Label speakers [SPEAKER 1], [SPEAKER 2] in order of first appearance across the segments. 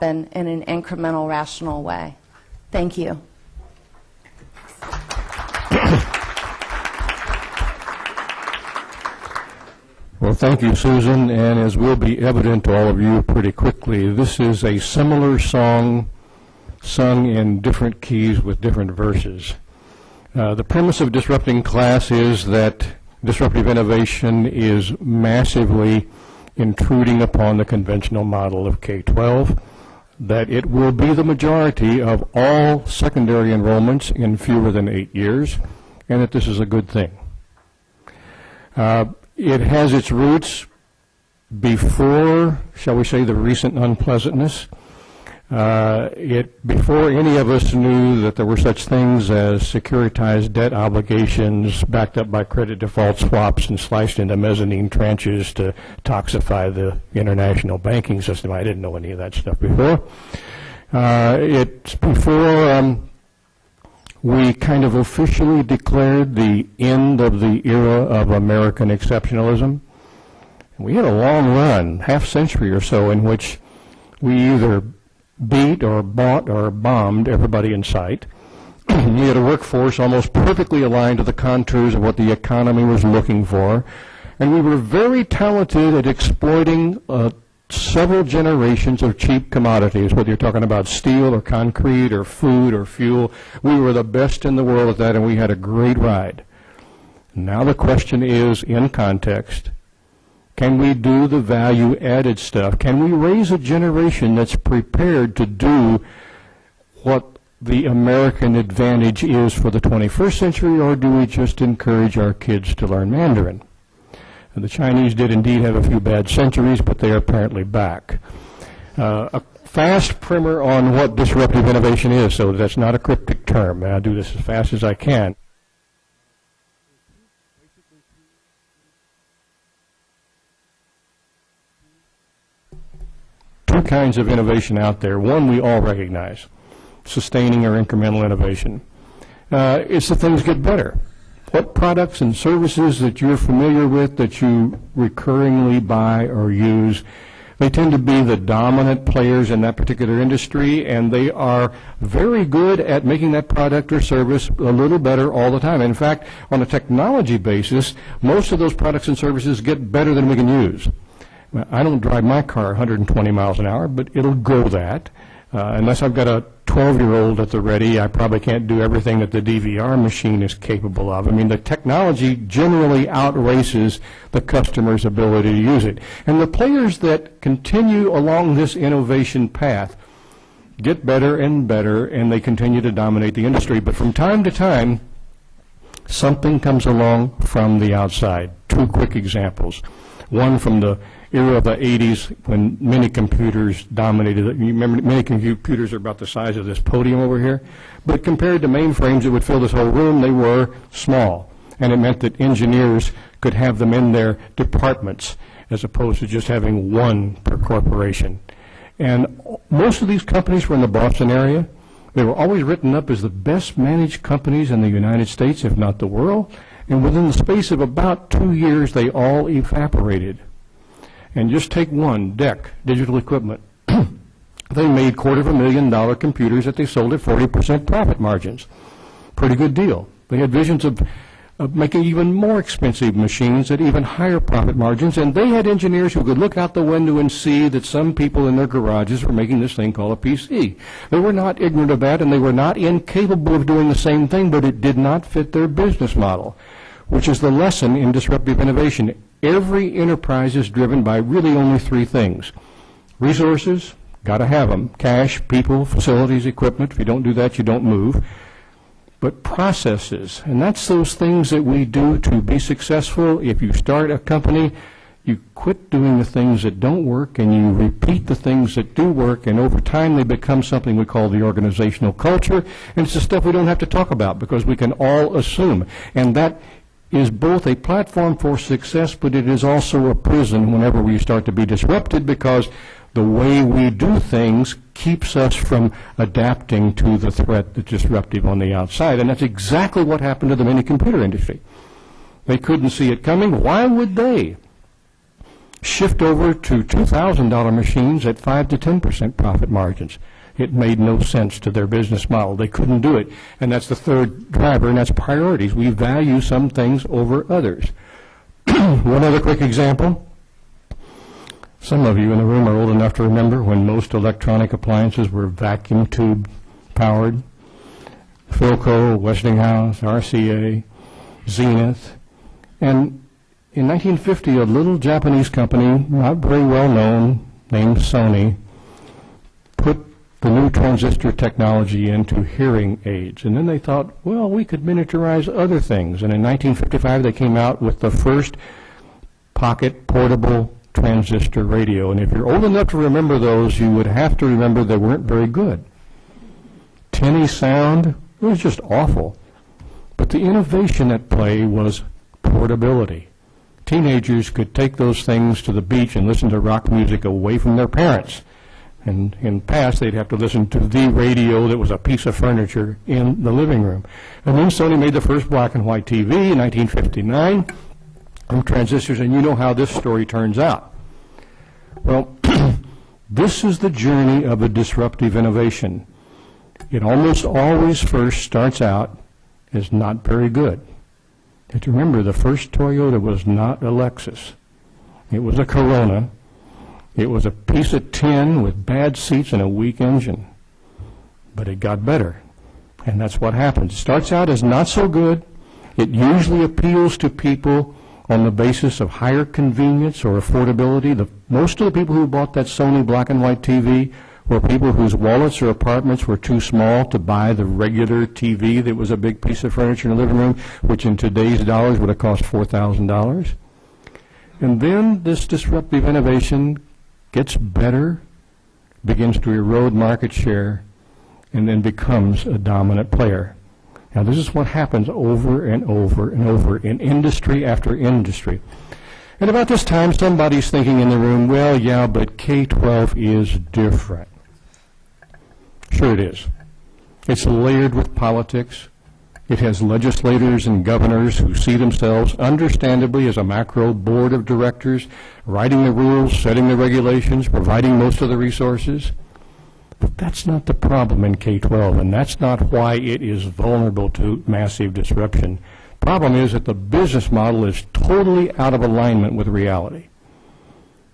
[SPEAKER 1] in an incremental, rational way. Thank you.
[SPEAKER 2] Well, thank you, Susan, and as will be evident to all of you pretty quickly, this is a similar song sung in different keys with different verses. The premise of Disrupting Class is that disruptive innovation is massively intruding upon the conventional model of K-12, that it will be the majority of all secondary enrollments in fewer than 8 years, and that this is a good thing. It has its roots before, shall we say, the recent unpleasantness. Before any of us knew that there were such things as securitized debt obligations backed up by credit default swaps and sliced into mezzanine tranches to toxify the international banking system. I didn't know any of that stuff before. It's before we kind of officially declared the end of the era of American exceptionalism. We had a long run, half century or so, in which we either beat or bought or bombed everybody in sight. We had a workforce almost perfectly aligned to the contours of what the economy was looking for, and we were very talented at exploiting several generations of cheap commodities, whether you're talking about steel or concrete or food or fuel. We were the best in the world at that, and we had a great ride. Now the question is, in context, can we do the value-added stuff? Can we raise a generation that's prepared to do what the American advantage is for the 21st century, or do we just encourage our kids to learn Mandarin? And the Chinese did indeed have a few bad centuries, but they are apparently back. A fast primer on what disruptive innovation is, so that's not a cryptic term. I'll do this as fast as I can. Two kinds of innovation out there. One we all recognize, sustaining or incremental innovation. It's the things get better. What products and services that you're familiar with, that you recurringly buy or use, they tend to be the dominant players in that particular industry, and they are very good at making that product or service a little better all the time. In fact, on a technology basis, most of those products and services get better than we can use. I don't drive my car 120 miles an hour, but it'll go that. Unless I've got a 12-year-old at the ready, I probably can't do everything that the DVR machine is capable of. I mean, the technology generally outraces the customer's ability to use it. And the players that continue along this innovation path get better and better, and they continue to dominate the industry. But from time to time, something comes along from the outside. Two quick examples. One from the era of the 80s when mini computers dominated. You remember, mini computers are about the size of this podium over here, but compared to mainframes that would fill this whole room, they were small, and it meant that engineers could have them in their departments as opposed to just having one per corporation. And most of these companies were in the Boston area. They were always written up as the best managed companies in the United States, if not the world, and within the space of about 2 years, they all evaporated. And just take one, DEC, Digital Equipment. They made $250,000 computers that they sold at 40% profit margins. Pretty good deal. They had visions of making even more expensive machines at even higher profit margins, and they had engineers who could look out the window and see that some people in their garages were making this thing called a PC. They were not ignorant of that, and they were not incapable of doing the same thing, but it did not fit their business model, which is the lesson in disruptive innovation. Every enterprise is driven by really only three things. Resources, got to have them. Cash, people, facilities, equipment. If you don't do that, you don't move. But processes, and that's those things that we do to be successful. If you start a company, you quit doing the things that don't work and you repeat the things that do work, and over time they become something we call the organizational culture, and it's the stuff we don't have to talk about because we can all assume. And that is both a platform for success, but it is also a prison whenever we start to be disrupted, because the way we do things keeps us from adapting to the threat that's disruptive on the outside. And that's exactly what happened to the mini computer industry. They couldn't see it coming. Why would they? shift over to $2,000 machines at 5 to 10% profit margins. It made no sense to their business model. They couldn't do it. And that's the third driver, and that's priorities. We value some things over others. One other quick example. Some of you in the room are old enough to remember when most electronic appliances were vacuum tube powered. Philco, Westinghouse, RCA, Zenith. And in 1950, a little Japanese company, not very well known, named Sony, put the new transistor technology into hearing aids. And then they thought, well, we could miniaturize other things. And in 1955, they came out with the first pocket portable transistor radio. And if you're old enough to remember those, you would have to remember they weren't very good. Tinny sound, it was just awful. But the innovation at play was portability. Teenagers could take those things to the beach and listen to rock music away from their parents. And in the past, they'd have to listen to the radio that was a piece of furniture in the living room. And then Sony made the first black and white TV in 1959 from transistors, and you know how this story turns out. Well, this is the journey of a disruptive innovation. It almost always first starts out as not very good. You have to remember, the first Toyota was not a Lexus. It was a Corona. It was a piece of tin with bad seats and a weak engine. But it got better. And that's what happens. It starts out as not so good. It usually appeals to people on the basis of higher convenience or affordability. Most of the people who bought that Sony black and white TV were people whose wallets or apartments were too small to buy the regular TV that was a big piece of furniture in the living room, which in today's dollars would have cost $4,000. And then this disruptive innovation gets better, begins to erode market share, and then becomes a dominant player. Now, this is what happens over and over and over in industry after industry. And about this time, somebody's thinking in the room, well, yeah, but K-12 is different. Sure it is. It's layered with politics. It has legislators and governors who see themselves, understandably, as a macro board of directors, writing the rules, setting the regulations, providing most of the resources. But that's not the problem in K-12, and that's not why it is vulnerable to massive disruption. The problem is that the business model is totally out of alignment with reality.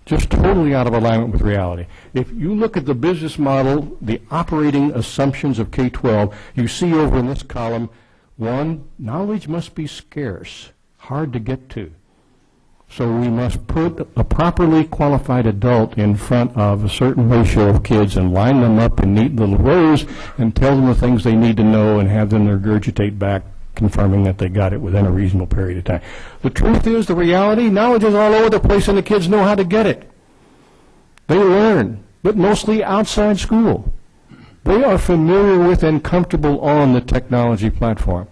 [SPEAKER 2] Just totally out of alignment with reality. If you look at the business model, the operating assumptions of K-12, you see over in this column, one, knowledge must be scarce, hard to get to. So we must put a properly qualified adult in front of a certain ratio of kids and line them up in neat little rows and tell them the things they need to know and have them regurgitate back, confirming that they got it within a reasonable period of time. The truth is, the reality, knowledge is all over the place and the kids know how to get it. They learn, but mostly outside school. They are familiar with and comfortable on the technology platform.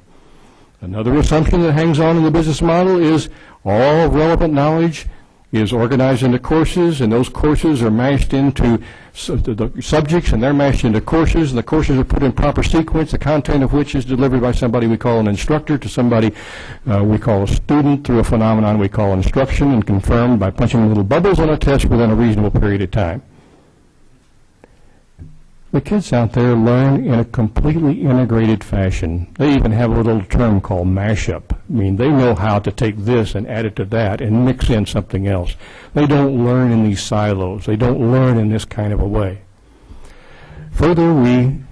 [SPEAKER 2] Another assumption that hangs on in the business model is all relevant knowledge is organized into courses, and those courses are mashed into the subjects, and they're mashed into courses, and the courses are put in proper sequence, the content of which is delivered by somebody we call an instructor to somebody we call a student through a phenomenon we call instruction, and confirmed by punching little bubbles on a test within a reasonable period of time. The kids out there learn in a completely integrated fashion. They even have a little term called mashup. I mean, they know how to take this and add it to that and mix in something else. They don't learn in these silos. They don't learn in this kind of a way. Further, we